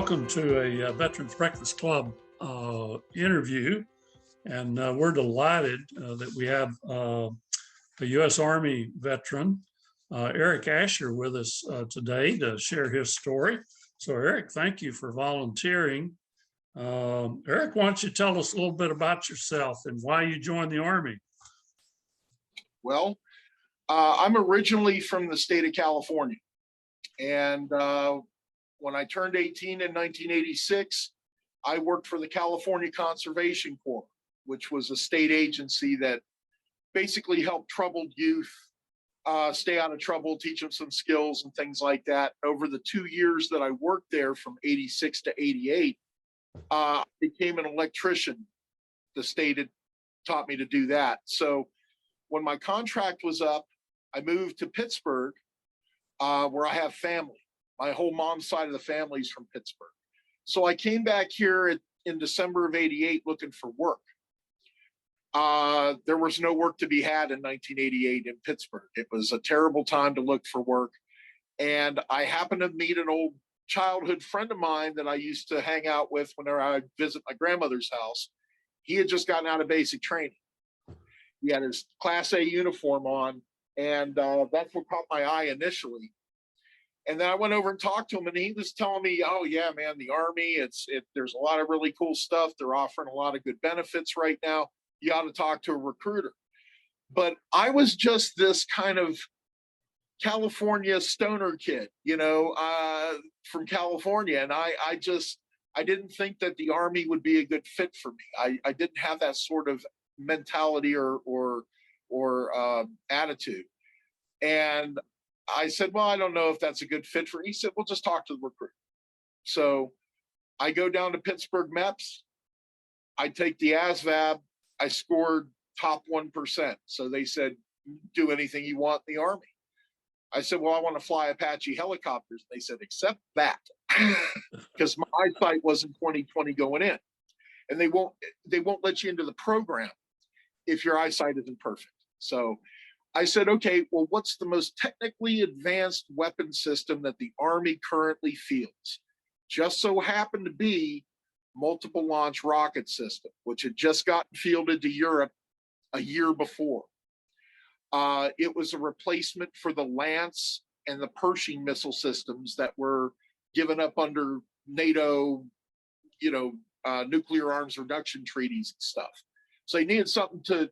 welcome to a Veterans Breakfast Club interview. And we're delighted that we have a U.S. Army veteran, Erik Asher, with us today to share his story. So Erik, thank you for volunteering. Erik, why don't you tell us a little bit about yourself and why you joined the Army? Well, I'm originally from the state of California. And when I turned 18 in 1986, I worked for the California Conservation Corps, which was a state agency that basically helped troubled youth stay out of trouble, teach them some skills and things like that. Over the 2 years that I worked there from 86 to 88, I became an electrician. The state had taught me to do that. So when my contract was up, I moved to Pittsburgh, where I have family. My whole mom's side of the family is from Pittsburgh. So I came back here in December of 88 looking for work. There was no work to be had in 1988 in Pittsburgh. It was a terrible time to look for work. And I happened to meet an old childhood friend of mine that I used to hang out with whenever I would visit my grandmother's house. He had just gotten out of basic training. He had his Class A uniform on, and that's what caught my eye initially. And then I went over and talked to him, and he was telling me, oh yeah, man, the Army, there's a lot of really cool stuff. They're offering a lot of good benefits right now. You ought to talk to a recruiter. But I was just this kind of California stoner kid, from California. And I didn't think that the Army would be a good fit for me. I didn't have that sort of mentality or attitude. And I said, well, I don't know if that's a good fit for me. He said, well, just talk to the recruiter. So I go down to Pittsburgh MEPS. I take the ASVAB. I scored top 1%. So they said, do anything you want in the Army. I said, well, I want to fly Apache helicopters. They said, except that, because my eyesight wasn't 20/20 going in. And they won't let you into the program if your eyesight isn't perfect. So I said, okay, well, what's the most technically advanced weapon system that the Army currently fields? Just so happened to be multiple launch rocket system, which had just gotten fielded to Europe a year before. It was a replacement for the Lance and the Pershing missile systems that were given up under NATO, nuclear arms reduction treaties and stuff. So they needed something to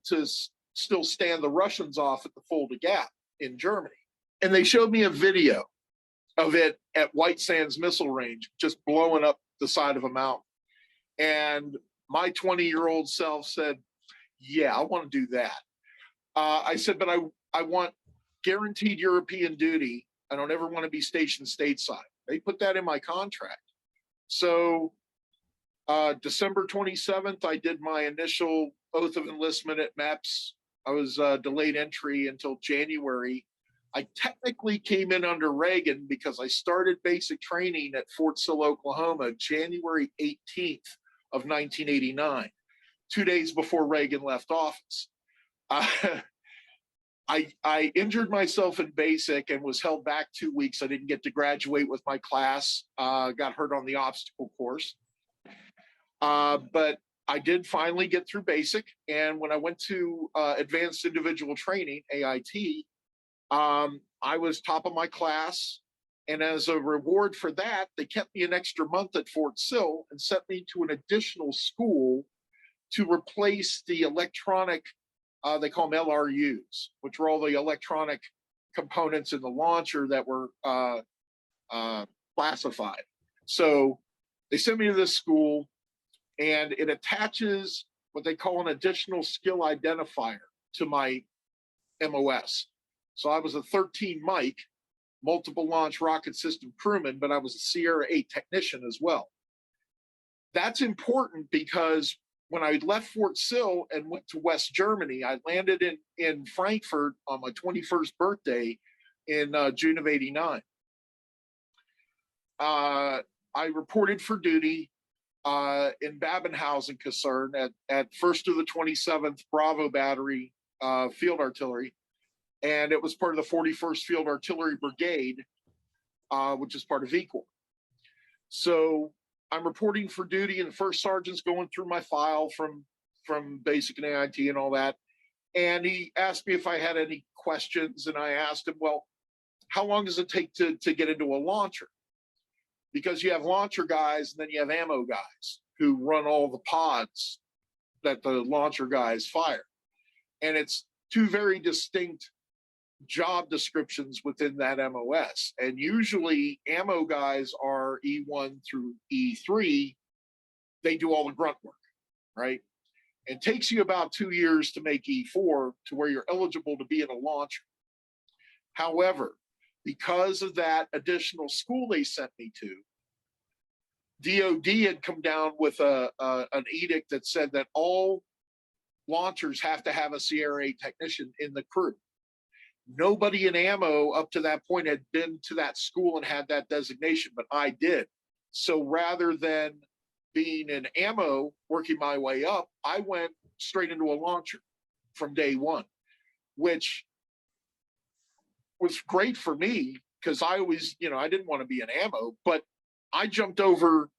still stand the Russians off at the Fulda Gap in Germany. And they showed me a video of it at White Sands Missile Range, just blowing up the side of a mountain. And my 20-year-old self said, yeah, I want to do that. I said, but I want guaranteed European duty. I don't ever want to be stationed stateside. They put that in my contract. So December 27th, I did my initial oath of enlistment at MEPS. I was delayed entry until January. I technically came in under Reagan because I started basic training at Fort Sill, Oklahoma, January 18th of 1989, 2 days before Reagan left office. I injured myself in basic and was held back 2 weeks. I didn't get to graduate with my class, got hurt on the obstacle course. But I did finally get through basic. And when I went to advanced individual training, AIT, I was top of my class. And as a reward for that, they kept me an extra month at Fort Sill and sent me to an additional school to replace the electronic, they call them LRUs, which were all the electronic components in the launcher that were classified. So they sent me to this school, and it attaches what they call an additional skill identifier to my MOS. So I was a 13 Mike, multiple launch rocket system crewman, but I was a Sierra 8 technician as well. That's important because when I left Fort Sill and went to West Germany, I landed in Frankfurt on my 21st birthday in June of 89. I reported for duty in Babenhausen Kaserne at 1st to the 27th Bravo Battery Field Artillery. And it was part of the 41st Field Artillery Brigade, which is part of V Corps. So I'm reporting for duty, and the first sergeant's going through my file from basic and AIT and all that. And he asked me if I had any questions, and I asked him, well, how long does it take to get into a launcher? Because you have launcher guys and then you have ammo guys who run all the pods that the launcher guys fire. And it's two very distinct job descriptions within that MOS. And usually ammo guys are E1 through E3. They do all the grunt work, right? It takes you about 2 years to make E4 to where you're eligible to be in a launcher. However, because of that additional school they sent me to, DOD had come down with an edict that said that all launchers have to have a CRA technician in the crew. Nobody in ammo up to that point had been to that school and had that designation, but I did. So rather than being in ammo, working my way up, I went straight into a launcher from day one, which was great for me because I always, I didn't want to be in ammo, but I jumped over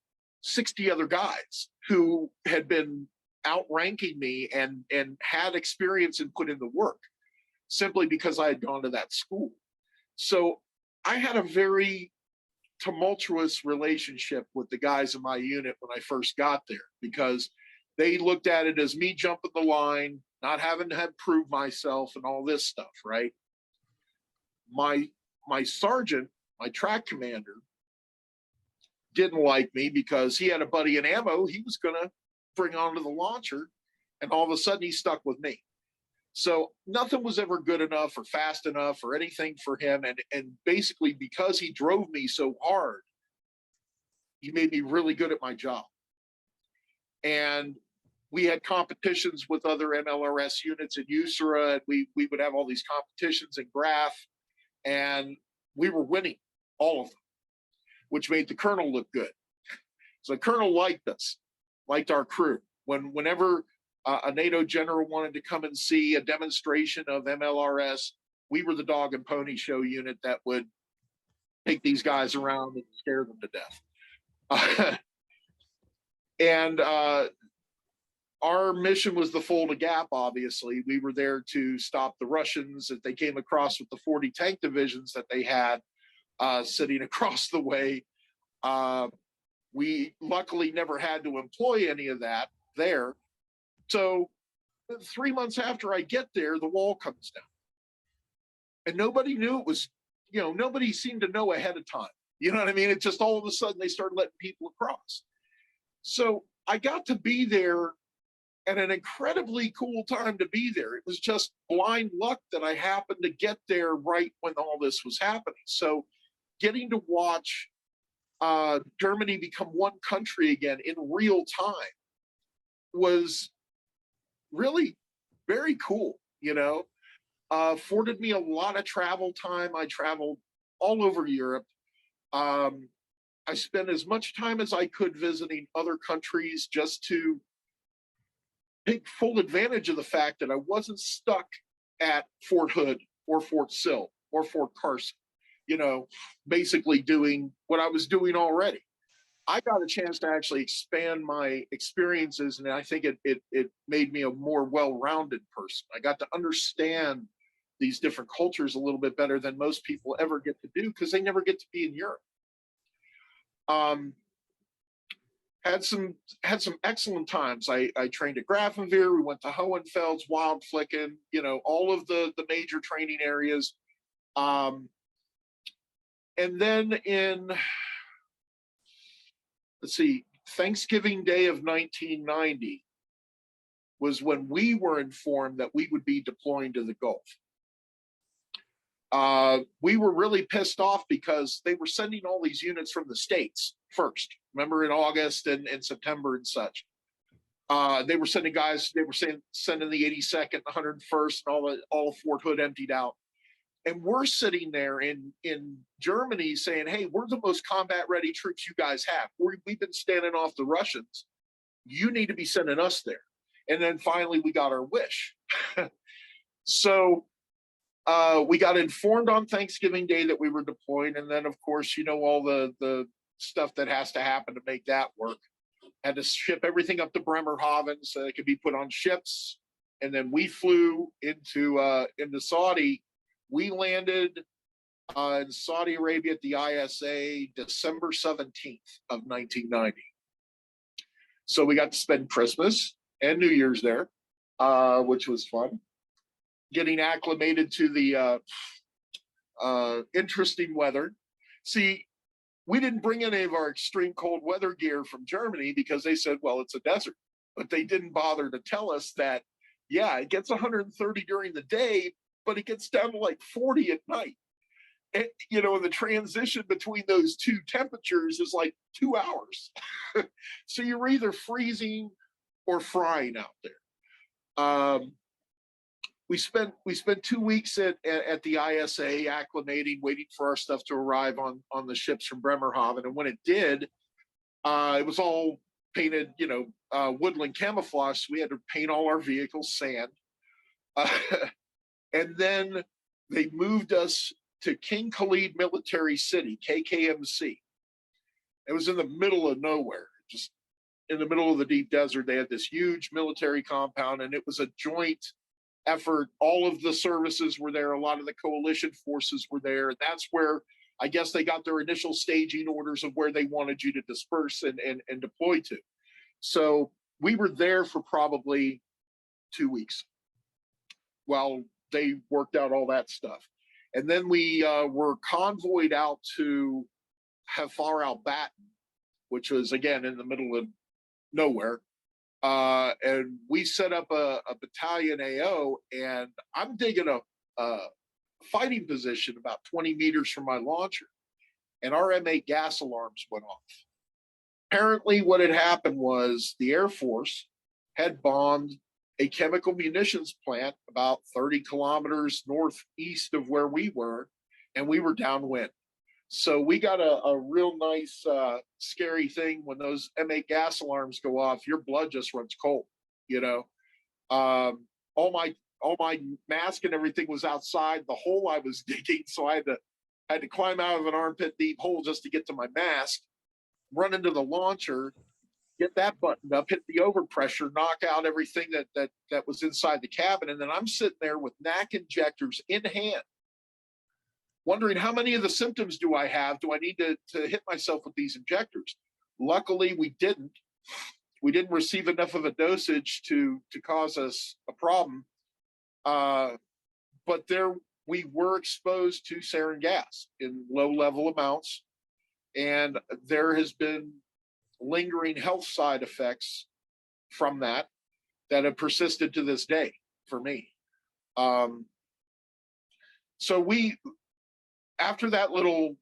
60 other guys who had been outranking me and had experience and put in the work simply because I had gone to that school. So I had a very tumultuous relationship with the guys in my unit when I first got there, because they looked at it as me jumping the line, not having to prove myself and all this stuff, right? My sergeant, my track commander, didn't like me because he had a buddy in ammo he was going to bring onto the launcher, and all of a sudden he stuck with me. So nothing was ever good enough or fast enough or anything for him. And basically, because he drove me so hard, he made me really good at my job. And we had competitions with other MLRS units in USARA, and we would have all these competitions in Graph, and we were winning all of them, which made the colonel look good. So the colonel liked us, liked our crew. Whenever a NATO general wanted to come and see a demonstration of MLRS, we were the dog and pony show unit that would take these guys around and scare them to death. And our mission was the Fulda Gap, obviously. We were there to stop the Russians that they came across with the 40 tank divisions that they had sitting across the way. We luckily never had to employ any of that there. So 3 months after I get there, the wall comes down. And nobody knew it was, nobody seemed to know ahead of time. You know what I mean? It just all of a sudden they started letting people across. So I got to be there at an incredibly cool time to be there. It was just blind luck that I happened to get there right when all this was happening. So getting to watch Germany become one country again in real time was really very cool, afforded me a lot of travel time. I traveled all over Europe. I spent as much time as I could visiting other countries just to take full advantage of the fact that I wasn't stuck at Fort Hood or Fort Sill or Fort Carson, basically doing what I was doing already. I got a chance to actually expand my experiences, and I think it made me a more well-rounded person. I got to understand these different cultures a little bit better than most people ever get to do because they never get to be in Europe. Had some excellent times. I trained at Grafenwehr. We went to Hohenfels, Wildflicken, all of the major training areas. And then in, Thanksgiving Day of 1990 was when we were informed that we would be deploying to the Gulf. We were really pissed off because they were sending all these units from the States first. Remember in August and September and such. They were sending guys, they were sending the 82nd, 101st, and all of Fort Hood emptied out. And we're sitting there in Germany saying, hey, we're the most combat ready troops you guys have. We've been standing off the Russians. You need to be sending us there. And then finally we got our wish. So we got informed on Thanksgiving Day that we were deploying. And then of course, all the stuff that has to happen to make that work. Had to ship everything up to Bremerhaven so it could be put on ships. And then we flew into Saudi. We landed in Saudi Arabia at the ISA December 17th of 1990. So we got to spend Christmas and New Year's there, which was fun. Getting acclimated to the interesting weather. See, we didn't bring any of our extreme cold weather gear from Germany because they said, well, it's a desert. But they didn't bother to tell us that, yeah, it gets 130 during the day, but it gets down to like 40 at night. And, you know, the transition between those two temperatures is like 2 hours. So you're either freezing or frying out there. We spent 2 weeks at the ISA acclimating, waiting for our stuff to arrive on the ships from Bremerhaven. And when it did, it was all painted, you know, woodland camouflage. So we had to paint all our vehicles sand. And then they moved us to King Khalid Military City, KKMC. It was in the middle of nowhere, just in the middle of the deep desert. They had this huge military compound, and it was a joint effort. All of the services were there. A lot of the coalition forces were there. And that's where I guess they got their initial staging orders of where they wanted you to disperse and deploy to. So we were there for probably 2 weeks while they worked out all that stuff. And then we were convoyed out to Hafar al-Batten, which was, again, in the middle of nowhere. And we set up a battalion AO, and I'm digging a fighting position about 20 meters from my launcher, and our M8 gas alarms went off. Apparently what had happened was the Air Force had bombed a chemical munitions plant about 30 kilometers northeast of where we were, and we were downwind. So we got a real nice, scary thing when those M8 gas alarms go off. Your blood just runs cold, you know. All my mask and everything was outside the hole I was digging, so I had to climb out of an armpit deep hole just to get to my mask, run into the launcher, get that buttoned up, hit the overpressure, knock out everything that was inside the cabin, and then I'm sitting there with NAC injectors in hand, wondering how many of the symptoms do I have? Do I need to hit myself with these injectors? Luckily, we didn't. We didn't receive enough of a dosage to cause us a problem. But there we were exposed to sarin gas in low-level amounts, and there has been lingering health side effects from that have persisted to this day for me. So after that little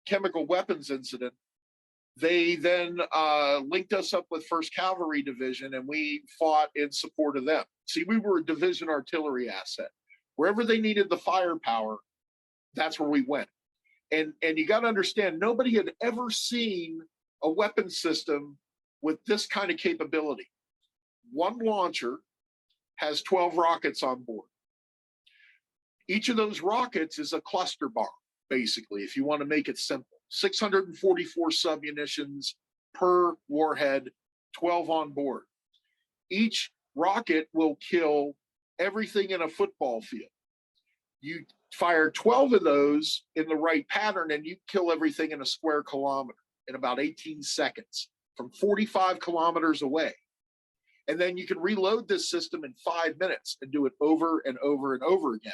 chemical weapons incident, they then linked us up with 1st Cavalry Division, and we fought in support of them. See, we were a division artillery asset. Wherever they needed the firepower, that's where we went. And you got to understand, nobody had ever seen a weapon system with this kind of capability. One launcher has 12 rockets on board. Each of those rockets is a cluster bomb, basically, if you want to make it simple. 644 submunitions per warhead, 12 on board. Each rocket will kill everything in a football field. You fire 12 of those in the right pattern, and you kill everything in a square kilometer in about 18 seconds from 45 kilometers away. And then you can reload this system in 5 minutes and do it over and over and over again.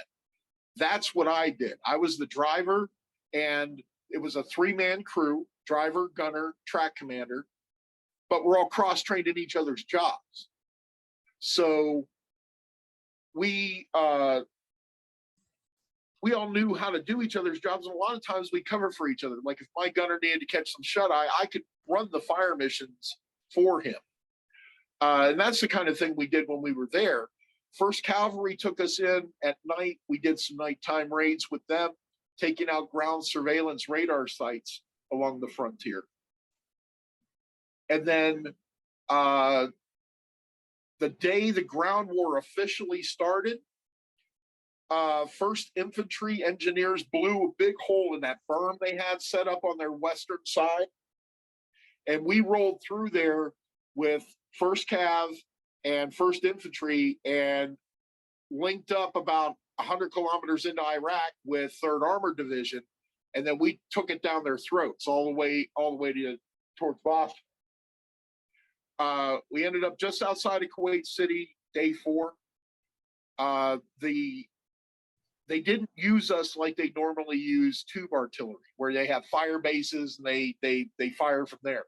That's what I did. I was the driver, and it was a 3-man crew, driver, gunner, track commander, but we're all cross-trained in each other's jobs. So we all knew how to do each other's jobs, and a lot of times we covered for each other. Like if my gunner needed to catch some shut-eye, I could run the fire missions for him. And that's the kind of thing we did when we were there. 1st Cavalry took us in at night. We did some nighttime raids with them, taking out ground surveillance radar sites along the frontier. And then the day the ground war officially started, First Infantry engineers blew a big hole in that berm they had set up on their western side. And we rolled through there with 1st Cav and 1st Infantry and linked up about 100 kilometers into Iraq with 3rd Armored Division. And then we took it down their throats all the way towards Boston. We ended up just outside of Kuwait City, day 4. They didn't use us like they normally use tube artillery, where they have fire bases and they fire from there.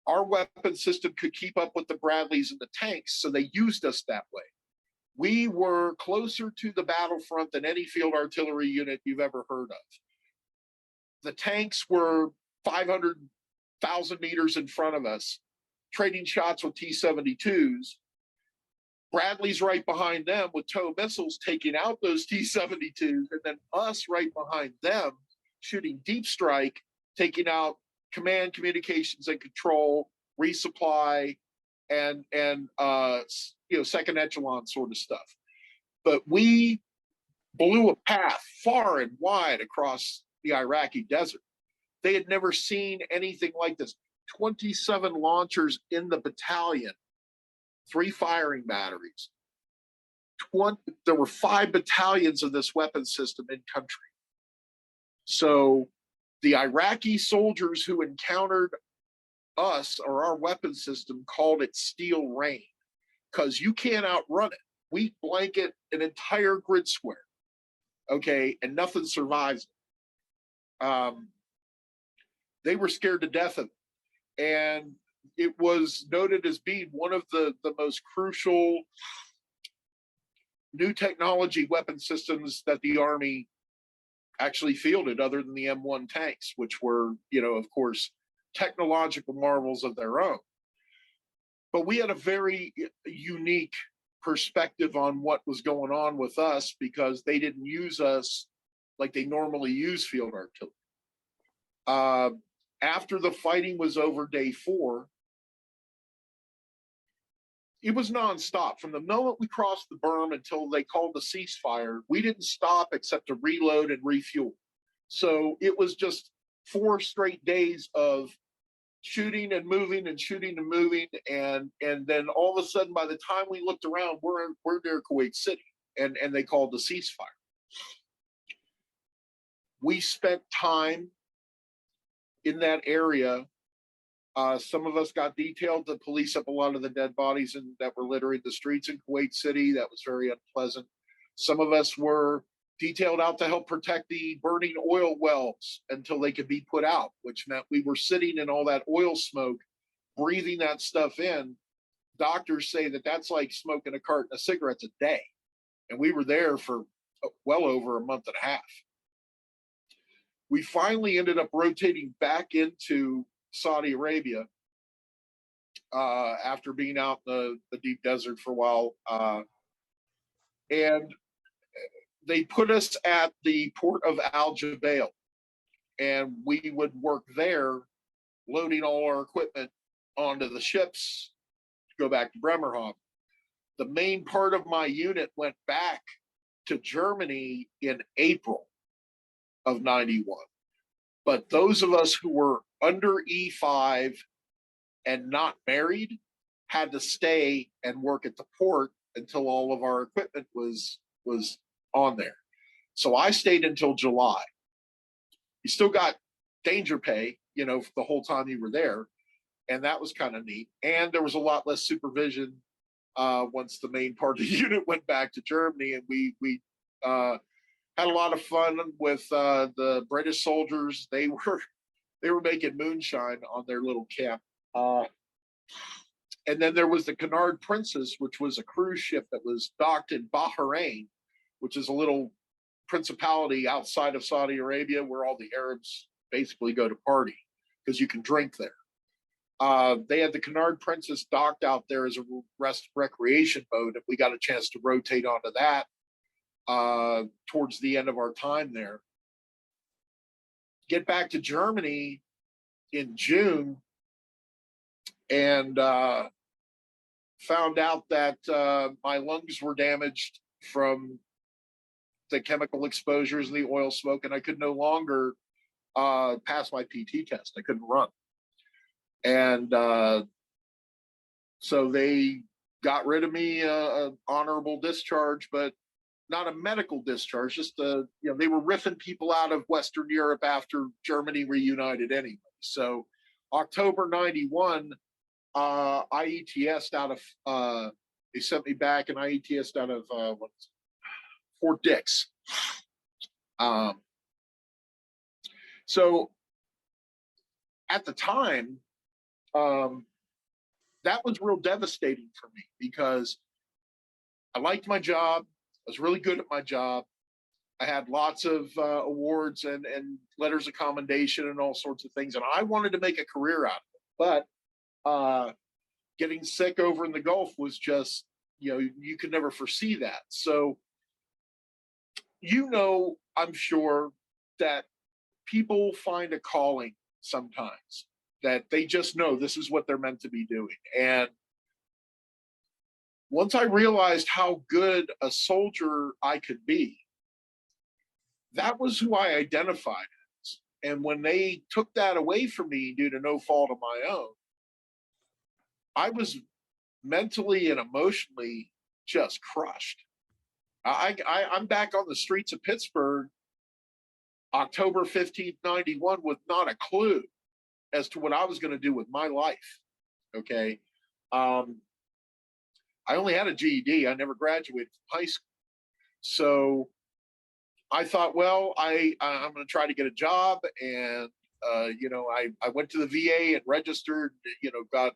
Our weapon system could keep up with the Bradleys and the tanks, so they used us that way. We were closer to the battlefront than any field artillery unit you've ever heard of. The tanks were 500,000 meters in front of us, trading shots with T-72s. Bradley's right behind them with tow missiles taking out those T-72s, and then us right behind them shooting deep strike, taking out command, communications, and control, resupply, and second echelon sort of stuff. But we blew a path far and wide across the Iraqi desert. They had never seen anything like this. 27 launchers in the battalion, 3 firing batteries. There were 5 battalions of this weapon system in country. So the Iraqi soldiers who encountered us or our weapon system called it steel rain, because you can't outrun it. We blanket an entire grid square, okay, and nothing survives it. They were scared to death of it. And it was noted as being one of the most crucial new technology weapon systems that the Army actually fielded, other than the M1 tanks, which were, of course, technological marvels of their own. But we had a very unique perspective on what was going on with us, because they didn't use us like they normally use field artillery. After the fighting was over, day 4, it was nonstop. From the moment we crossed the berm until they called the ceasefire, we didn't stop except to reload and refuel. So it was just 4 straight days of shooting and moving and shooting and moving. And then all of a sudden, by the time we looked around, we're near Kuwait City, and they called the ceasefire. We spent time in that area. Some of us got detailed to police up a lot of the dead bodies that were littering the streets in Kuwait City. That was very unpleasant. Some of us were detailed out to help protect the burning oil wells until they could be put out, which meant we were sitting in all that oil smoke, breathing that stuff in. Doctors say that that's like smoking a carton of cigarettes a day. And we were there for well over a month and a half. We finally ended up rotating back into Saudi Arabia after being out in the deep desert for a while. And they put us at the port of Al Jubail, and we would work there, loading all our equipment onto the ships to go back to Bremerhaven. The main part of my unit went back to Germany in April of 91. But those of us who were under E5 and not married had to stay and work at the port until all of our equipment was on there. So I stayed until July. You still got danger pay, for the whole time you were there. And that was kind of neat. And there was a lot less supervision once the main part of the unit went back to Germany. And we had a lot of fun with the British soldiers. They were making moonshine on their little camp. And then there was the Canard Princess, which was a cruise ship that was docked in Bahrain, which is a little principality outside of Saudi Arabia where all the Arabs basically go to party because you can drink there. They had the Canard Princess docked out there as a recreation boat, and we got a chance to rotate onto that towards the end of our time there. Get back to Germany in June, and found out that my lungs were damaged from the chemical exposures and the oil smoke, and I could no longer pass my PT test. I couldn't run. And so they got rid of me, an honorable discharge, but not a medical discharge, just they were riffing people out of Western Europe after Germany reunited anyway. So October 91, IETS'd out of, they sent me back and IETS'd out of Fort Dix. So at the time, that was real devastating for me because I liked my job. I was really good at my job. I had lots of awards and letters of commendation and all sorts of things. And I wanted to make a career out of it. But getting sick over in the Gulf was just, you could never foresee that. So, I'm sure that people find a calling sometimes that they just know this is what they're meant to be doing. And once I realized how good a soldier I could be, that was who I identified as. And when they took that away from me due to no fault of my own, I was mentally and emotionally just crushed. I'm back on the streets of Pittsburgh, October 15th, 91, with not a clue as to what I was going to do with my life. Okay. I only had a GED. I never graduated from high school. So I thought, well, I'm going to try to get a job. And, I went to the VA and registered, got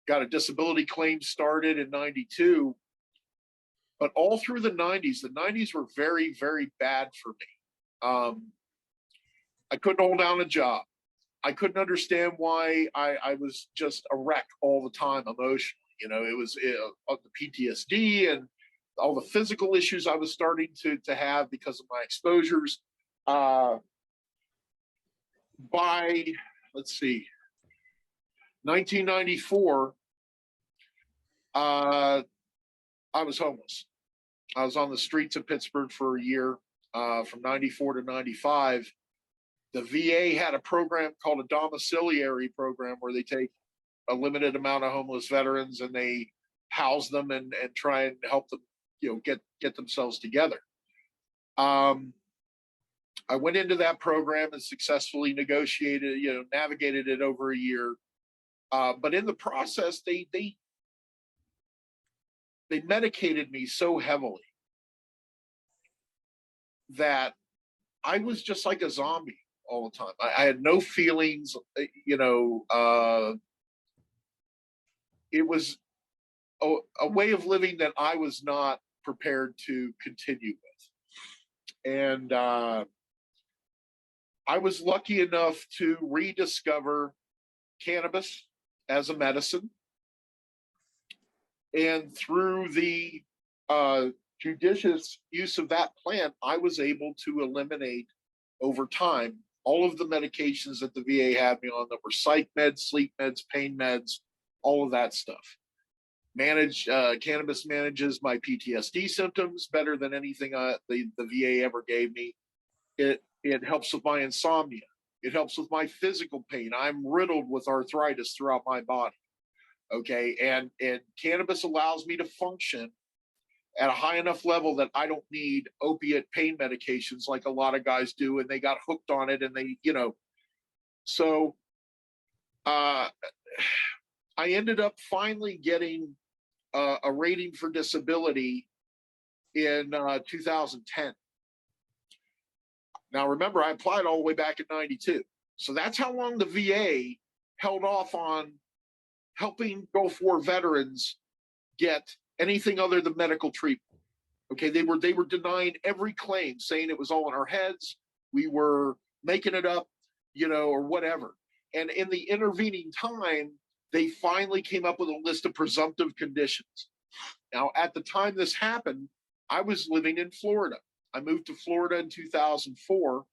a disability claim started in 92. But all through the 90s were very, very bad for me. I couldn't hold down a job. I couldn't understand why I was just a wreck all the time emotionally. It was the PTSD and all the physical issues I was starting to have because of my exposures. By, 1994, I was homeless. I was on the streets of Pittsburgh for a year, from 94 to 95. The VA had a program called a domiciliary program where they take a limited amount of homeless veterans and they house them and try and help them, get themselves together. I went into that program and successfully negotiated, navigated it over a year. But in the process, they medicated me so heavily that I was just like a zombie all the time. I had no feelings, it was a way of living that I was not prepared to continue with. And I was lucky enough to rediscover cannabis as a medicine. And through the judicious use of that plant, I was able to eliminate over time all of the medications that the VA had me on that were psych meds, sleep meds, pain meds, all of that stuff. Cannabis manages my PTSD symptoms better than anything the VA ever gave me. It helps with my insomnia. It helps with my physical pain. I'm riddled with arthritis throughout my body. Okay, and cannabis allows me to function at a high enough level that I don't need opiate pain medications like a lot of guys do, and they got hooked on it, and they, so I ended up finally getting a rating for disability in 2010. Now, remember, I applied all the way back in 92. So that's how long the VA held off on helping Gulf War veterans get anything other than medical treatment. Okay, they were denying every claim, saying it was all in our heads. We were making it up, or whatever. And in the intervening time, they finally came up with a list of presumptive conditions. Now, at the time this happened, I was living in Florida. I moved to Florida in 2004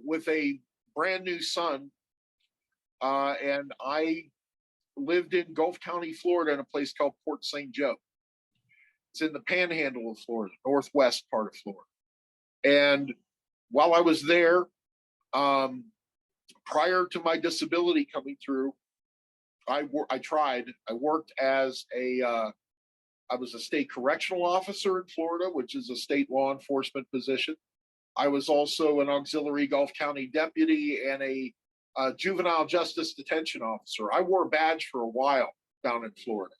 with a brand new son, and I lived in Gulf County, Florida, in a place called Port St. Joe. It's in the panhandle of Florida, northwest part of Florida. And while I was there, prior to my disability coming through, I worked as I was a state correctional officer in Florida, which is a state law enforcement position. I was also an auxiliary Gulf County deputy and a juvenile justice detention officer. I wore a badge for a while down in Florida.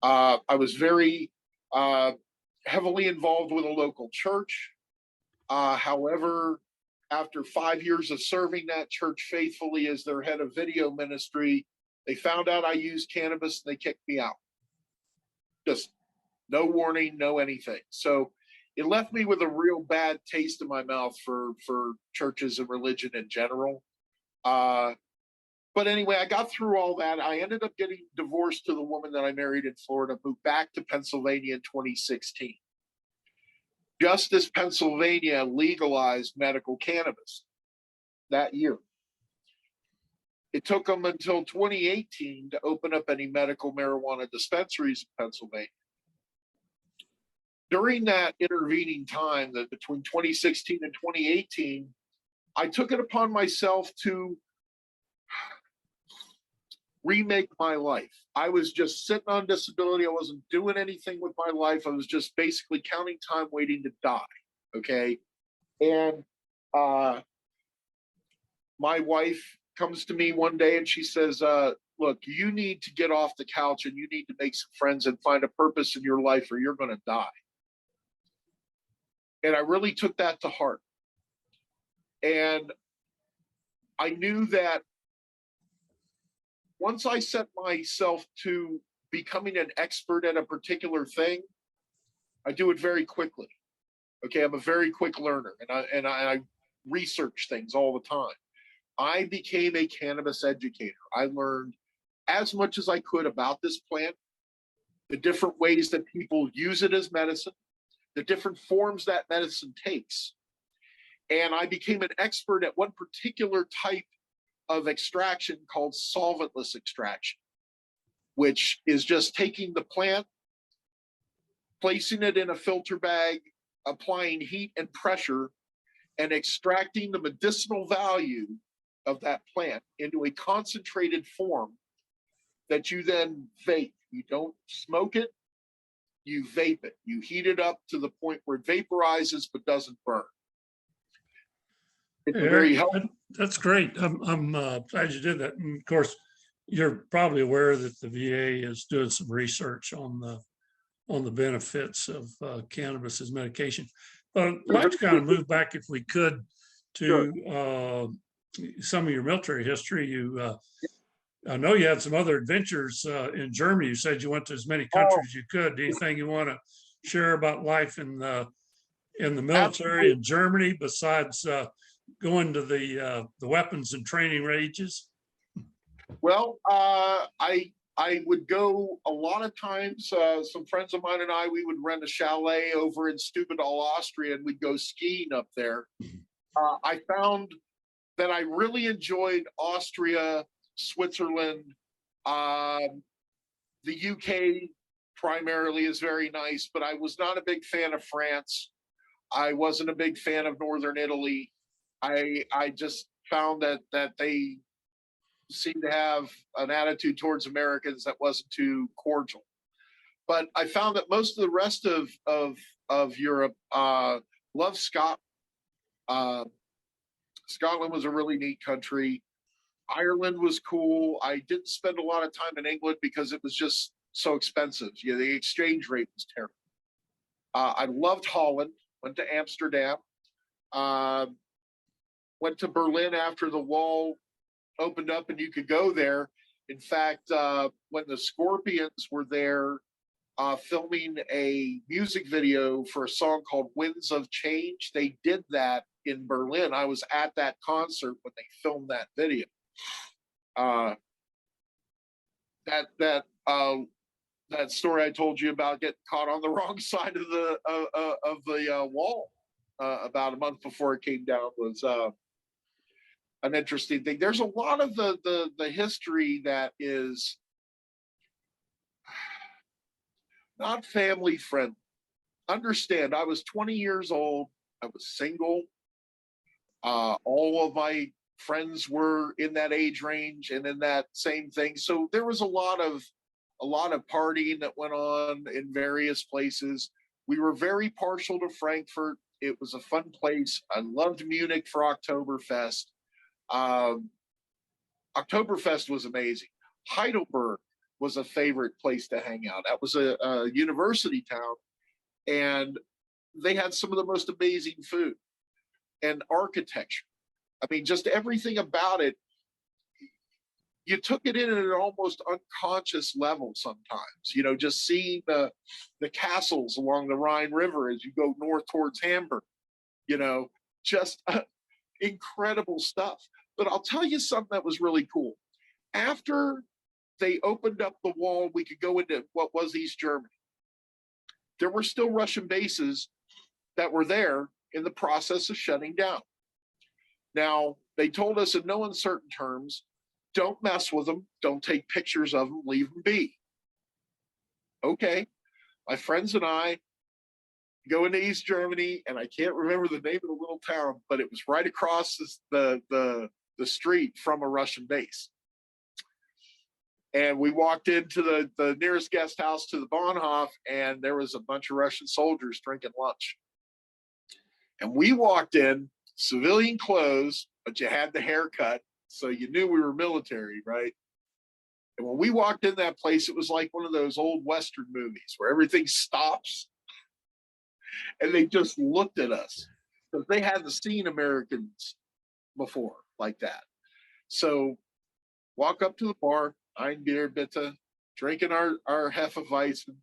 I was very heavily involved with a local church. However, after 5 years of serving that church faithfully as their head of video ministry, they found out I used cannabis and they kicked me out. Just no warning, no anything. So it left me with a real bad taste in my mouth for churches and religion in general. But anyway, I got through all that. I ended up getting divorced to the woman that I married in Florida, moved back to Pennsylvania in 2016. Just as Pennsylvania legalized medical cannabis that year. It took them until 2018 to open up any medical marijuana dispensaries in Pennsylvania. During that intervening time, that between 2016 and 2018, I took it upon myself to remake my life. I was just sitting on disability. I wasn't doing anything with my life. I was just basically counting time waiting to die. Okay. And my wife comes to me one day and she says, look, you need to get off the couch and you need to make some friends and find a purpose in your life or you're going to die. And I really took that to heart. And I knew that once I set myself to becoming an expert at a particular thing, I do it very quickly. Okay, I'm a very quick learner, and I research things all the time. I became a cannabis educator. I learned as much as I could about this plant, the different ways that people use it as medicine, the different forms that medicine takes. And I became an expert at one particular type of extraction called solventless extraction, which is just taking the plant, placing it in a filter bag, applying heat and pressure, and extracting the medicinal value of that plant into a concentrated form that you then vape. You don't smoke it, you vape it. You heat it up to the point where it vaporizes but doesn't burn. It's very helpful. That's great. I'm glad you did that. And of course, you're probably aware that the VA is doing some research on the benefits of cannabis as medication. But I'd like to kind of move back, if we could, to some of your military history. I know you had some other adventures in Germany. You said you went to as many countries as you could. Anything you want to share about life in the military in Germany besides going to the weapons and training ranges? Well, I would go a lot of times. Some friends of mine and I, we would rent a chalet over in Stubendal, Austria, and we'd go skiing up there. I found that I really enjoyed Austria, Switzerland, the UK primarily is very nice, but I was not a big fan of France. I wasn't a big fan of Northern Italy. I just found that they seemed to have an attitude towards Americans that wasn't too cordial. But I found that most of the rest of Europe loved Scotland. Scotland was a really neat country. Ireland was cool. I didn't spend a lot of time in England because it was just so expensive. You know, the exchange rate was terrible. I loved Holland, went to Amsterdam, went to Berlin after the wall opened up and you could go there. In fact, when the Scorpions were there filming a music video for a song called Winds of Change, they did that in Berlin. I was at that concert when they filmed that video. That story I told you about getting caught on the wrong side of the wall about a month before it came down was an interesting thing. There's a lot of the history that is not family friendly. understand, I was 20 years old. I was single. All of my friends were in that age range and in that same thing. So there was a lot of partying that went on in various places. We were very partial to Frankfurt. It was a fun place. I loved Munich for Oktoberfest. Um, Oktoberfest was amazing. Heidelberg was a favorite place to hang out. That was a university town, and they had some of the most amazing food and architecture. I mean, just everything about it. You took it in at an almost unconscious level sometimes. Just seeing the castles along the Rhine River as you go north towards Hamburg. You know, just incredible stuff. But I'll tell you something that was really cool. After they opened up the wall, we could go into what was East Germany. There were still Russian bases that were there in the process of shutting down. Now, they told us in no uncertain terms, don't mess with them, don't take pictures of them, leave them be. Okay, my friends and I go into East Germany, and I can't remember the name of the little town, but it was right across the street from a Russian base. And we walked into the nearest guest house to the Bahnhof, and there was a bunch of Russian soldiers drinking lunch. And we walked in, civilian clothes, but you had the haircut, so you knew we were military, right? And when we walked in that place, it was like one of those old Western movies where everything stops and they just looked at us because they hadn't seen Americans before like that. So walk up to the bar, ein Bier bitte, drinking our Hefeweizen.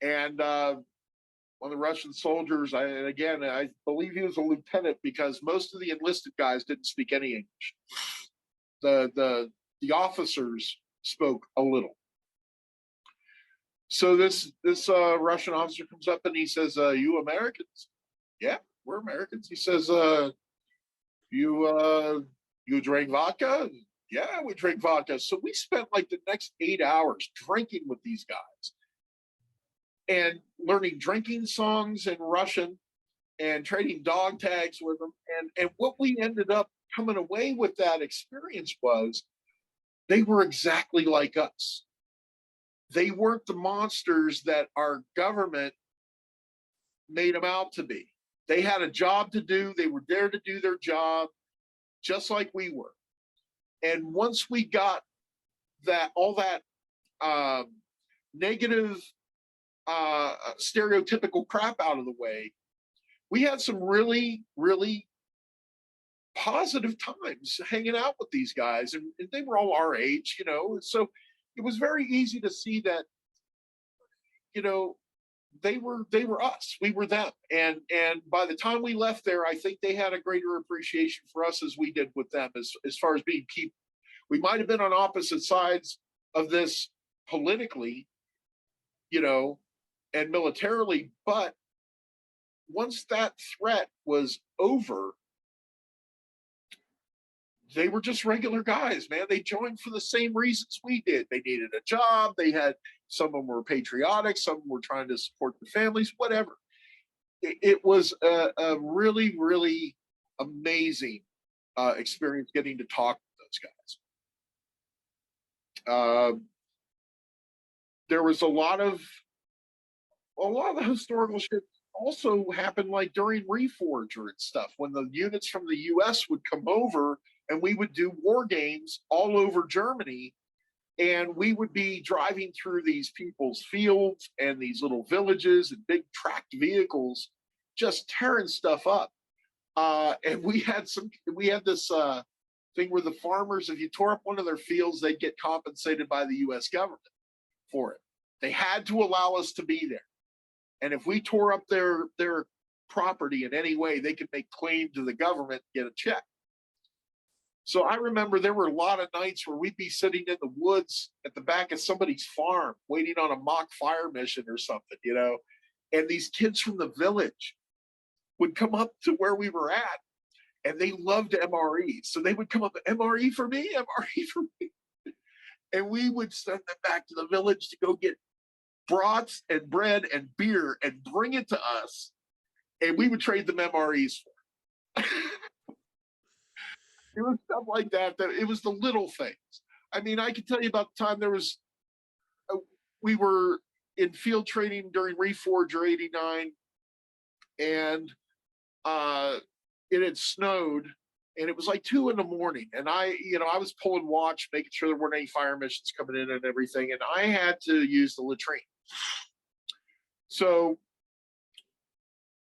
And one of the Russian soldiers, I believe he was a lieutenant because most of the enlisted guys didn't speak any English. The officers spoke a little. So this Russian officer comes up and he says, "You Americans?" "Yeah, we're Americans." He says, "You drink vodka?" "Yeah, we drink vodka." So we spent like the next 8 hours drinking with these guys and learning drinking songs in Russian and trading dog tags with them. And what we ended up coming away with that experience was they were exactly like us. They weren't the monsters that our government made them out to be. They had a job to do. They were there to do their job, just like we were. And once we got all that negative, stereotypical crap out of the way, we had some really, really positive times hanging out with these guys, and they were all our age, so it was very easy to see that, they were us, we were them, and by the time we left there, I think they had a greater appreciation for us as we did with them, as far as being people. We might have been on opposite sides of this politically, and militarily, but once that threat was over, they were just regular guys, man. They joined for the same reasons we did. They needed a job. Some of them were patriotic. Some of them were trying to support their families, whatever. It was a really, really amazing experience getting to talk to those guys. There was a lot of the historical shit also happened like during Reforger and stuff, when the units from the US would come over and we would do war games all over Germany, and we would be driving through these people's fields and these little villages and big tracked vehicles just tearing stuff up. And we had this thing where the farmers, if you tore up one of their fields, they'd get compensated by the US government for it. They had to allow us to be there. And if we tore up their property in any way, they could make claim to the government and get a check. So I remember there were a lot of nights where we'd be sitting in the woods at the back of somebody's farm waiting on a mock fire mission or something, and these kids from the village would come up to where we were at, and they loved MRE. So they would come up, "MRE for me, MRE for me." And we would send them back to the village to go get brats and bread and beer and bring it to us, and we would trade them MREs for. It was stuff like that. That it was the little things. I mean, I can tell you about the time we were in field training during Reforger '89, and it had snowed, and it was like 2 a.m, and I was pulling watch, making sure there weren't any fire missions coming in and everything, and I had to use the latrine. So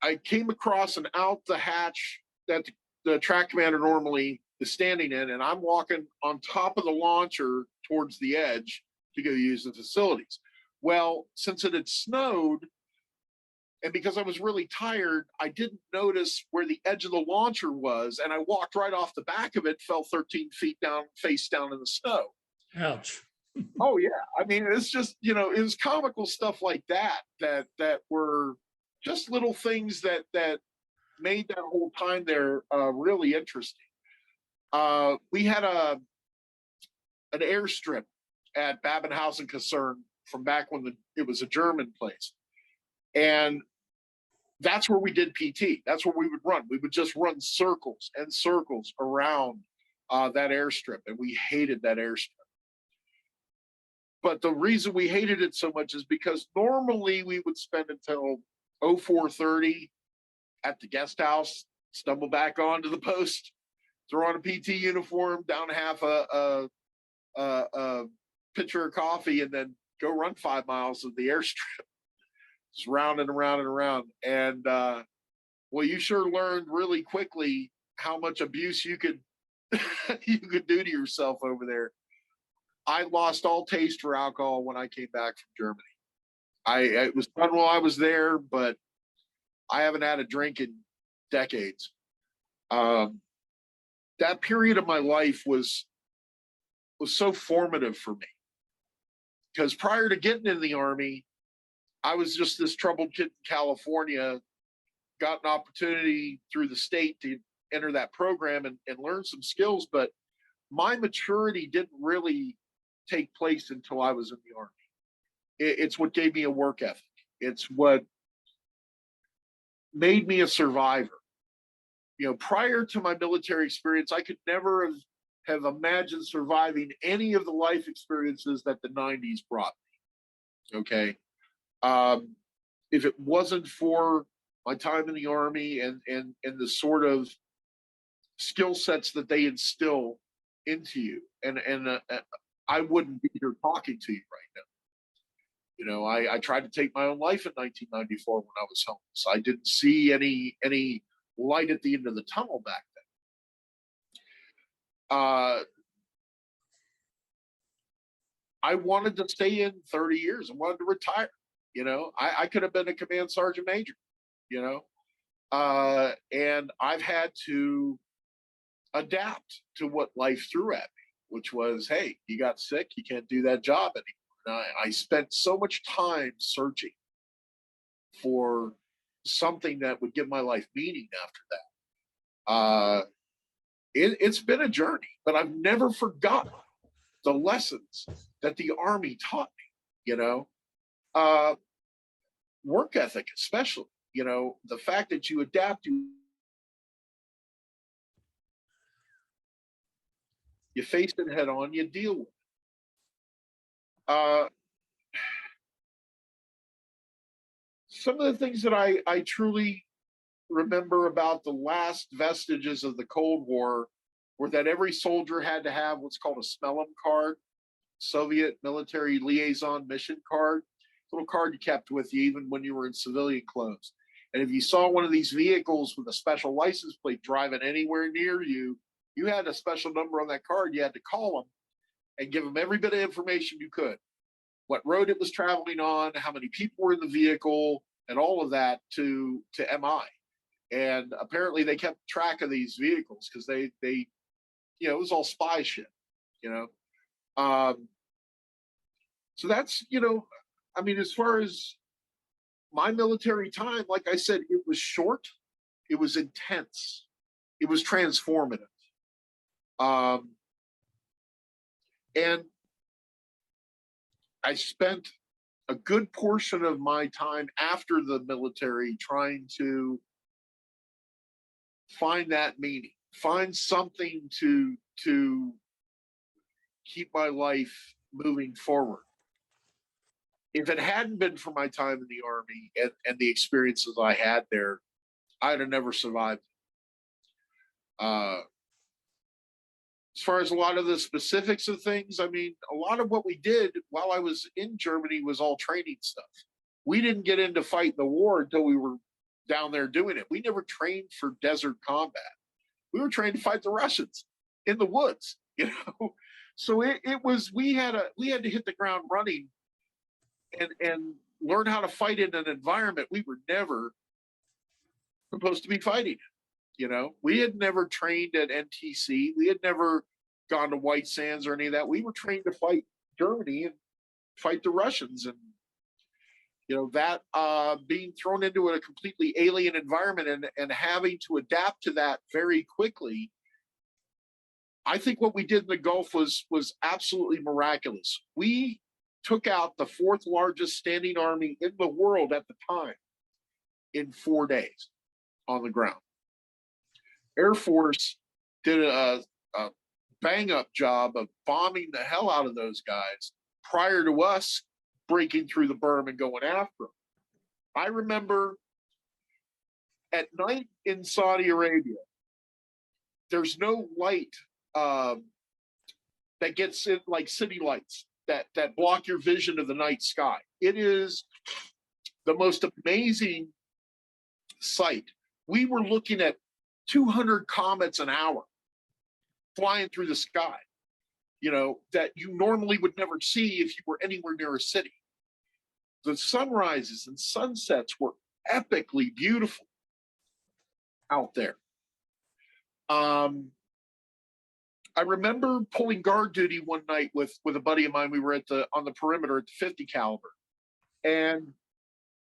I came across and out the hatch that the track commander normally is standing in, and I'm walking on top of the launcher towards the edge to go use the facilities. Well, since it had snowed, and because I was really tired, I didn't notice where the edge of the launcher was, and I walked right off the back of it, fell 13 feet down, face down in the snow. Ouch. Oh yeah, I mean, it's just, it was comical stuff like that were just little things that made that whole time there really interesting. We had an airstrip at Babenhausen Kaserne from back when it was a German place, and that's where we did PT. That's where we would run. We would just run circles and circles around that airstrip, and we hated that airstrip. But the reason we hated it so much is because normally we would spend until 04:30 at the guest house, stumble back onto the post, throw on a PT uniform, down half a pitcher of coffee, and then go run 5 miles of the airstrip. Just round and around and around. And well, you sure learned really quickly how much abuse you could you could do to yourself over there. I lost all taste for alcohol when I came back from Germany. It was fun while I was there, but I haven't had a drink in decades. That period of my life was so formative for me, because prior to getting in the Army, I was just this troubled kid in California, got an opportunity through the state to enter that program and learn some skills, but my maturity didn't really take place until I was in the Army. It's what gave me a work ethic. It's what made me a survivor. Prior to my military experience, I could never have imagined surviving any of the life experiences that the 90s brought me. Okay. If it wasn't for my time in the Army and the sort of skill sets that they instill into you, and I wouldn't be here talking to you right now. I tried to take my own life in 1994 when I was homeless. I didn't see any light at the end of the tunnel back then. I wanted to stay in 30 years. I wanted to retire. I could have been a command sergeant major, and I've had to adapt to what life threw at me, which was, hey, you got sick, you can't do that job anymore. And I spent so much time searching for something that would give my life meaning after that. It's been a journey, but I've never forgotten the lessons that the Army taught me, work ethic, especially, the fact that you adapt, you face it head on, you deal with it. Some of the things that I truly remember about the last vestiges of the Cold War were that every soldier had to have what's called a Smellum card, Soviet military liaison mission card, little card you kept with you even when you were in civilian clothes. And if you saw one of these vehicles with a special license plate driving anywhere near you, you had a special number on that card. You had to call them and give them every bit of information you could. What road it was traveling on, how many people were in the vehicle, and all of that to MI. And apparently they kept track of these vehicles because they it was all spy shit, so that's, as far as my military time, like I said, it was short, it was intense, it was transformative. And I spent a good portion of my time after the military trying to find that meaning, find something to keep my life moving forward. If it hadn't been for my time in the Army and the experiences I had there, I'd have never survived. As far as a lot of the specifics of things, I mean, a lot of what we did while I was in Germany was all training stuff. We didn't get into fighting the war until we were down there doing it. We never trained for desert combat. We were trained to fight the Russians in the woods, you know. So it was we had to hit the ground running and learn how to fight in an environment we were never supposed to be fighting. You know, we had never trained at NTC. We had never gone to White Sands or any of that. We were trained to fight Germany and fight the Russians. And, you know, that being thrown into a completely alien environment and having to adapt to that very quickly, I think what we did in the Gulf was absolutely miraculous. We took out the fourth largest standing army in the world at the time in 4 days on the ground. Air Force did a bang up job of bombing the hell out of those guys prior to us breaking through the berm and going after them. I remember at night in Saudi Arabia, there's no light that gets in, like city lights that block your vision of the night sky. It is the most amazing sight. We were looking at 200 comets an hour flying through the sky, you know, that you normally would never see if you were anywhere near a city. The sunrises and sunsets were epically beautiful out there. I remember pulling guard duty one night with a buddy of mine. We were on the perimeter at the 50 caliber, and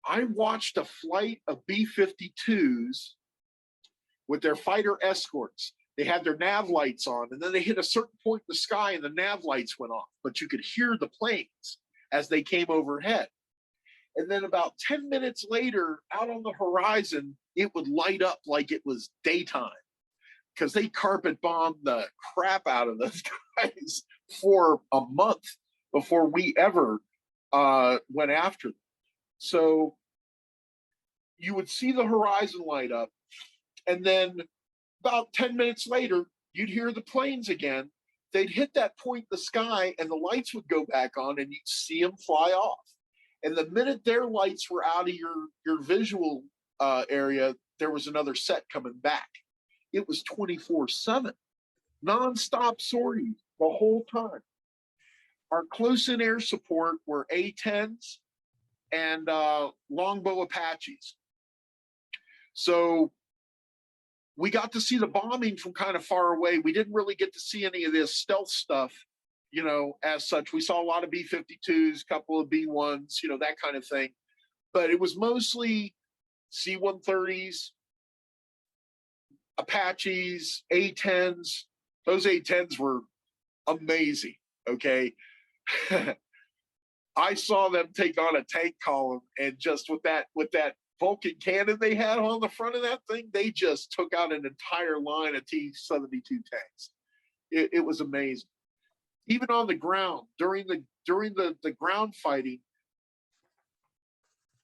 I watched a flight of B-52s with their fighter escorts. They had their nav lights on, and then they hit a certain point in the sky and the nav lights went off, but you could hear the planes as they came overhead. And then about 10 minutes later, out on the horizon, it would light up like it was daytime, because they carpet bombed the crap out of those guys for a month before we ever went after them. So you would see the horizon light up, and then about 10 minutes later, you'd hear the planes again. They'd hit that point in the sky, and the lights would go back on, and you'd see them fly off. And the minute their lights were out of your visual area, there was another set coming back. It was 24/7, nonstop sorties the whole time. Our close-in air support were A-10s and longbow Apaches. So we got to see the bombing from kind of far away. We didn't really get to see any of this stealth stuff, you know, as such. We saw a lot of B-52s, a couple of B-1s, you know, that kind of thing. But it was mostly C-130s, Apaches, A-10s. Those A-10s were amazing, okay? I saw them take on a tank column, and just with that Vulcan cannon they had on the front of that thing, they just took out an entire line of T-72 tanks. It was amazing. Even on the ground, during the ground fighting,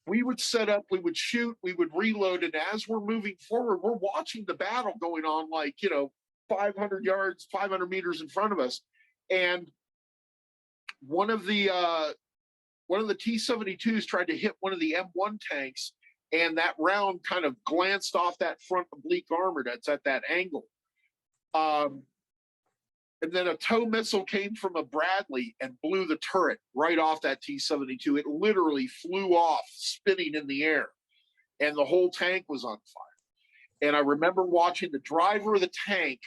we would set up, we would shoot, we would reload, and as we're moving forward, we're watching the battle going on, like, you know, 500 yards, 500 meters in front of us. And one of the T-72s tried to hit one of the M1 tanks, and that round kind of glanced off that front oblique armor that's at that angle. And then a tow missile came from a Bradley and blew the turret right off that T-72. It literally flew off, spinning in the air, and the whole tank was on fire. And I remember watching the driver of the tank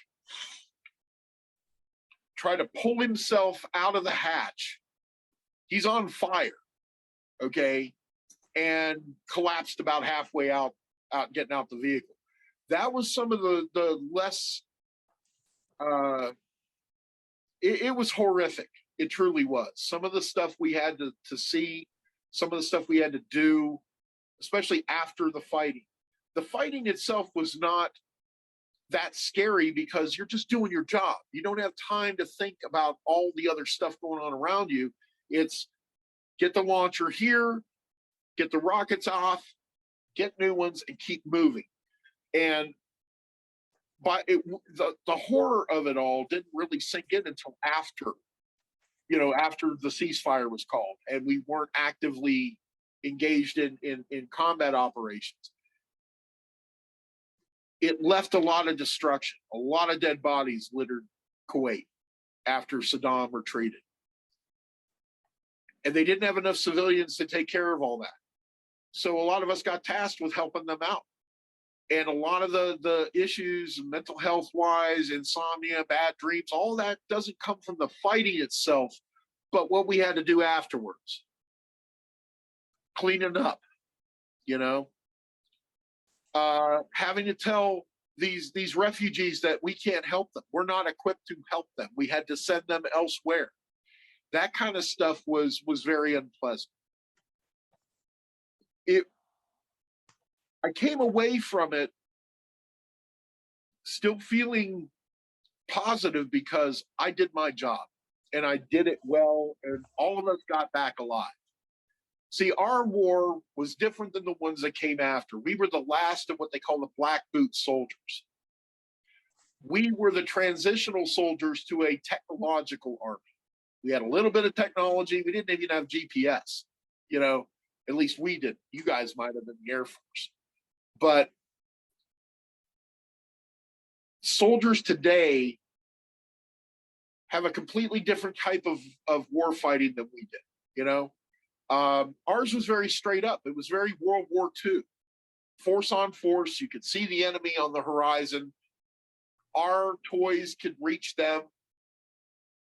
try to pull himself out of the hatch. He's on fire, okay, and collapsed about halfway out getting out the vehicle. That was some of the less it was horrific. It truly was. Some of the stuff we had to see, some of the stuff we had to do, especially after the fighting. The fighting itself was not that scary because you're just doing your job. You don't have time to think about all the other stuff going on around you. It's get the launcher here, get the rockets off, get new ones, and keep moving. And the horror of it all didn't really sink in until after, after the ceasefire was called and we weren't actively engaged in combat operations. It left a lot of destruction. A lot of dead bodies littered Kuwait after Saddam retreated. And they didn't have enough civilians to take care of all that. So a lot of us got tasked with helping them out. And a lot of the issues, mental health wise, insomnia, bad dreams, all that doesn't come from the fighting itself, but what we had to do afterwards. Cleaning up, having to tell these refugees that we can't help them. We're not equipped to help them. We had to send them elsewhere. That kind of stuff was very unpleasant. I came away from it still feeling positive because I did my job and I did it well, and all of us got back alive. See, our war was different than the ones that came after. We were the last of what they call the black boot soldiers. We were the transitional soldiers to a technological army. We had a little bit of technology. We didn't even have GPS, at least we did. You guys might have been the Air Force. But soldiers today have a completely different type of war fighting than we did, Ours was very straight up. It was very World War II. Force on force. You could see the enemy on the horizon. Our toys could reach them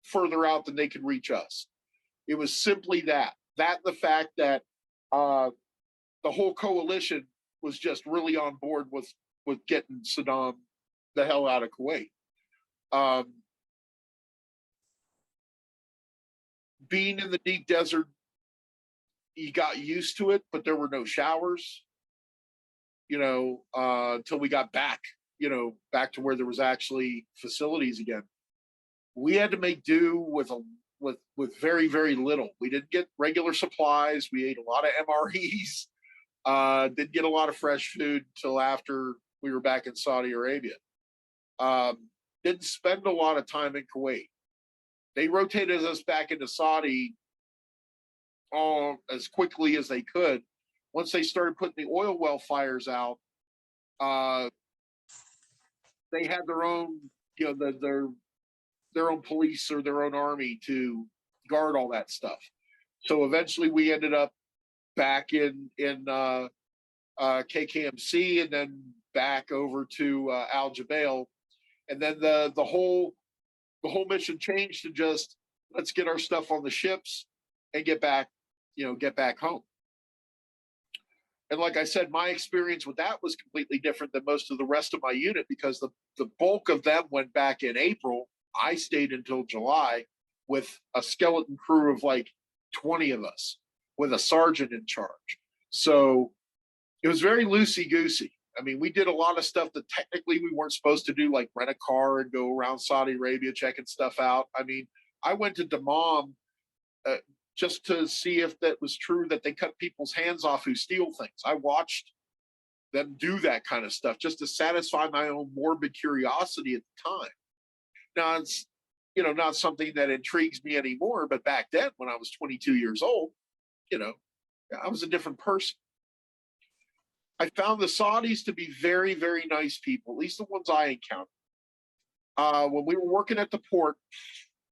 further out than they could reach us. It was simply that. That the fact that the whole coalition was just really on board with getting Saddam the hell out of Kuwait. Being in the deep desert, you got used to it, but there were no showers, until we got back, back to where there was actually facilities again. We had to make do with very, very little. We didn't get regular supplies. We ate a lot of MREs. Didn't get a lot of fresh food until after we were back in Saudi Arabia. Didn't spend a lot of time in Kuwait. They rotated us back into Saudi as quickly as they could. Once they started putting the oil well fires out, they had their own, their own police or their own army to guard all that stuff. So eventually we ended up back in KKMC and then back over to Al Jabail. And then the whole mission changed to just let's get our stuff on the ships and get back home. And like I said, my experience with that was completely different than most of the rest of my unit because the bulk of them went back in April. I stayed until July with a skeleton crew of like 20 of us with a sergeant in charge. So it was very loosey-goosey. I mean, we did a lot of stuff that technically we weren't supposed to do, like rent a car and go around Saudi Arabia checking stuff out. I mean, I went to Dammam just to see if that was true that they cut people's hands off who steal things. I watched them do that kind of stuff just to satisfy my own morbid curiosity at the time. Now, it's, not something that intrigues me anymore, but back then when I was 22 years old, I was a different person. I found the Saudis to be very, very nice people, at least the ones I encountered. When we were working at the port,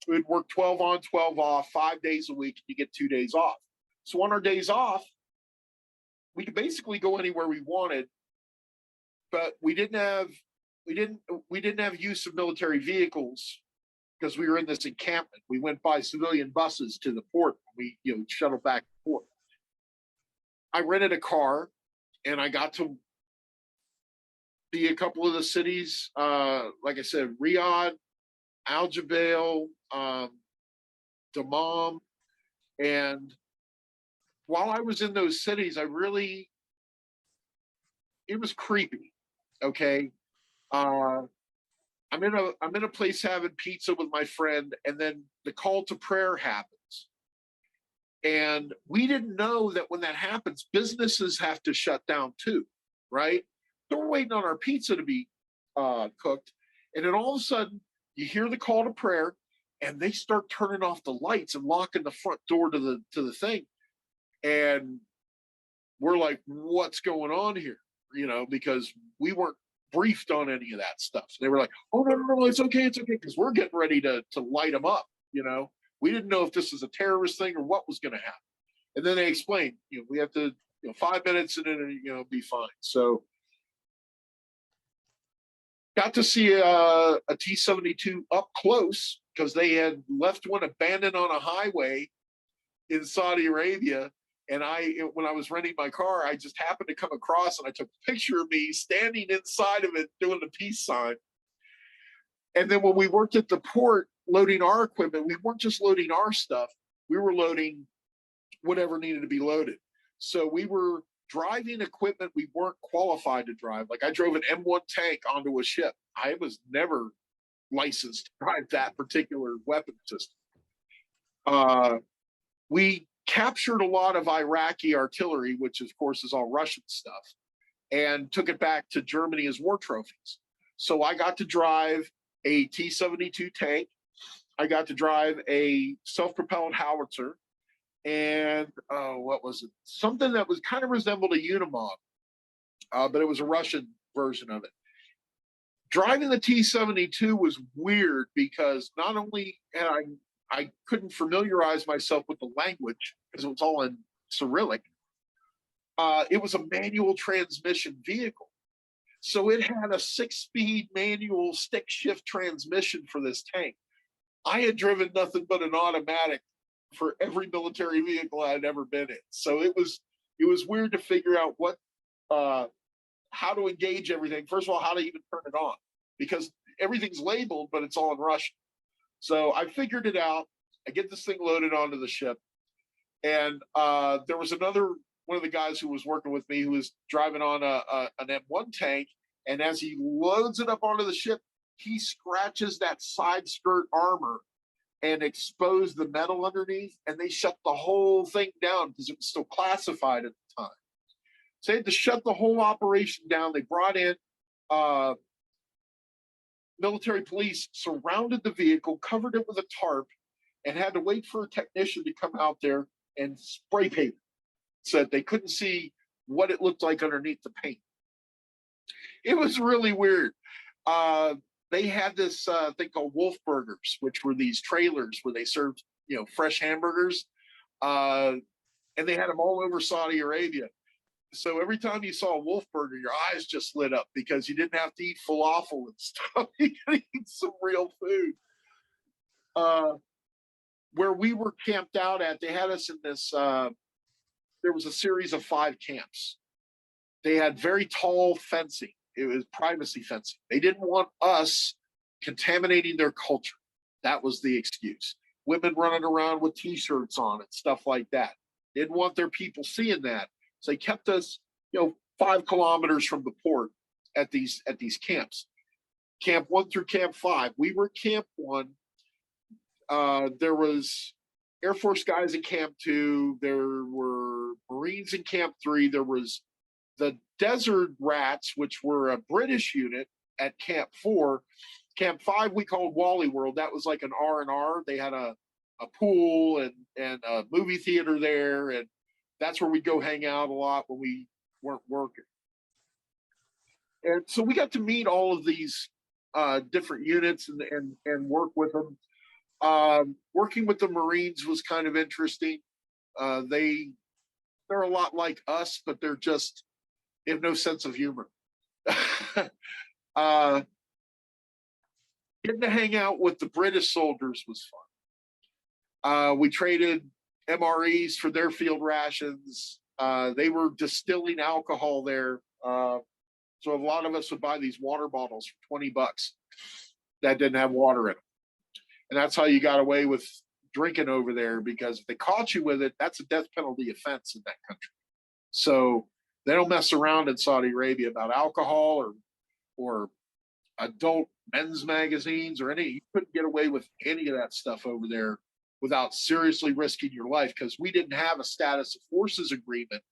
we'd work 12 on, 12 off, 5 days a week. You get 2 days off. So on our days off, we could basically go anywhere we wanted, but we didn't have use of military vehicles because we were in this encampment. We went by civilian buses to the port. We shuttled back and forth. I rented a car, and I got to see a couple of the cities. Like I said, Riyadh, Al Jabail, Dammam, and while I was in those cities, it was creepy. Okay. Uh, I'm in a place having pizza with my friend, and then the call to prayer happens. And we didn't know that when that happens, businesses have to shut down too, right? So we're waiting on our pizza to be cooked, and then all of a sudden you hear the call to prayer, and they start turning off the lights and locking the front door to the thing, and we're like, "What's going on here?" Because we weren't briefed on any of that stuff. So they were like, "Oh no, no, no, it's okay," because we're getting ready to light them up. We didn't know if this was a terrorist thing or what was going to happen. And then they explained, we have to, 5 minutes and then be fine. So got to see a T-72 up close because they had left one abandoned on a highway in Saudi Arabia. And when I was renting my car, I just happened to come across and I took a picture of me standing inside of it doing the peace sign. And then when we worked at the port loading our equipment, we weren't just loading our stuff, we were loading whatever needed to be loaded. So we were driving equipment we weren't qualified to drive. Like I drove an M1 tank onto a ship. I was never licensed to drive that particular weapon system. We captured a lot of Iraqi artillery, which of course is all Russian stuff, and took it back to Germany as war trophies. So I got to drive a T-72 tank. I got to drive a self-propelled howitzer, and what was it? Something that was kind of resembled a Unimog, but it was a Russian version of it. Driving the T-72 was weird because not only had I couldn't familiarize myself with the language because it was all in Cyrillic. It was a manual transmission vehicle. So it had a 6-speed manual stick shift transmission for this tank. I had driven nothing but an automatic for every military vehicle I had ever been in. So it was weird to figure out how to engage everything. First of all, how to even turn it on, because everything's labeled, but it's all in Russian. So I figured it out. I get this thing loaded onto the ship. And there was one of the guys who was working with me who was driving on an M1 tank. And as he loads it up onto the ship, he scratches that side skirt armor and exposed the metal underneath. And they shut the whole thing down because it was still classified at the time. So they had to shut the whole operation down. They brought in military police, surrounded the vehicle, covered it with a tarp, and had to wait for a technician to come out there and spray paint it so that they couldn't see what it looked like underneath the paint. It was really weird. They had this thing called Wolf Burgers, which were these trailers where they served, fresh hamburgers, and they had them all over Saudi Arabia. So every time you saw a Wolf Burger, your eyes just lit up because you didn't have to eat falafel and stuff. You could eat some real food. Where we were camped out at, they had us in this, there was a series of 5 camps. They had very tall fencing. It was privacy fencing. They didn't want us contaminating their culture. That was the excuse. Women running around with T-shirts on and stuff like that. Didn't want their people seeing that. So they kept us, 5 kilometers from the port at these camps. Camp 1 through Camp 5. We were Camp 1. There was Air Force guys in Camp 2. There were Marines in Camp 3. There was the Desert Rats, which were a British unit at Camp 4. Camp 5 we called Wally World. That was like an R&R. They had a pool and a movie theater there, and that's where we'd go hang out a lot when we weren't working. And so we got to meet all of these different units and work with them. Working with the Marines was kind of interesting. They're a lot like us, but they have no sense of humor. Getting to hang out with the British soldiers was fun. We traded MREs for their field rations. They were distilling alcohol there. So a lot of us would buy these water bottles for $20 that didn't have water in them. And that's how you got away with drinking over there, because if they caught you with it, that's a death penalty offense in that country. So they don't mess around in Saudi Arabia about alcohol or adult men's magazines or any. You couldn't get away with any of that stuff over there without seriously risking your life, because we didn't have a status of forces agreement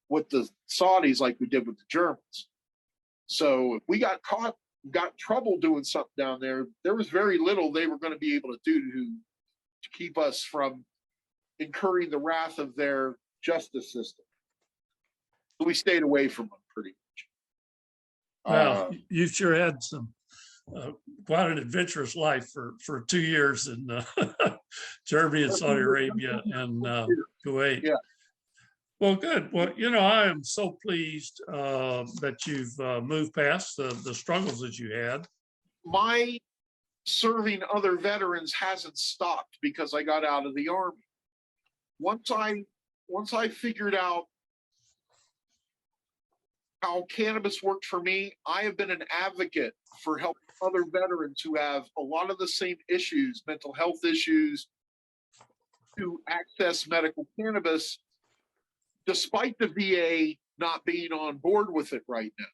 with the Saudis like we did with the Germans. So if we got caught, got trouble doing something down there, there was very little they were going to be able to do to keep us from incurring the wrath of their justice system. So we stayed away from them pretty much. Well, you sure had some quite an adventurous life for 2 years in Germany and Saudi Arabia and Kuwait. Yeah. Well, good. Well, I am so pleased that you've moved past the struggles that you had. My serving other veterans hasn't stopped because I got out of the Army. Once I figured out how cannabis worked for me, I have been an advocate for helping other veterans who have a lot of the same issues, mental health issues, to access medical cannabis, despite the VA not being on board with it right now.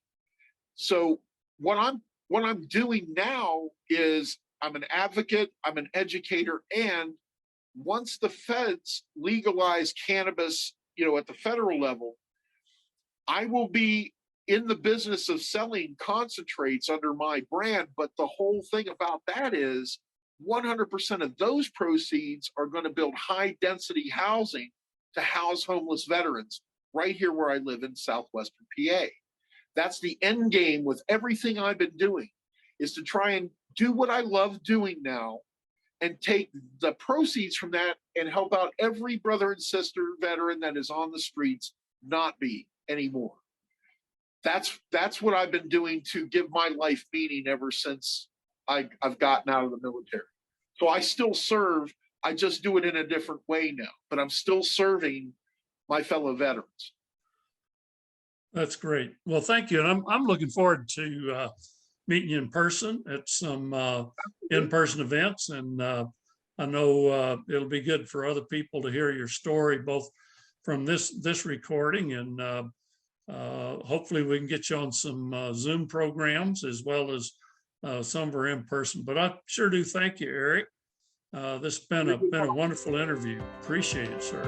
So what I'm doing now is I'm an advocate, I'm an educator, and once the feds legalize cannabis, at the federal level, I will be in the business of selling concentrates under my brand. But the whole thing about that is 100% of those proceeds are going to build high density housing to house homeless veterans right here where I live in southwestern PA. That's the end game with everything I've been doing, is to try and do what I love doing now and take the proceeds from that and help out every brother and sister veteran that is on the streets not be anymore. That's what I've been doing to give my life meaning ever since I've gotten out of the military. So I still serve, I just do it in a different way now, but I'm still serving my fellow veterans. That's great. Well, thank you. And I'm looking forward to meeting you in person at some in-person events. And I know it'll be good for other people to hear your story, both from this recording and hopefully we can get you on some Zoom programs as well as some of our in-person. But I sure do thank you, Erik. This has been a wonderful interview. Appreciate it, sir.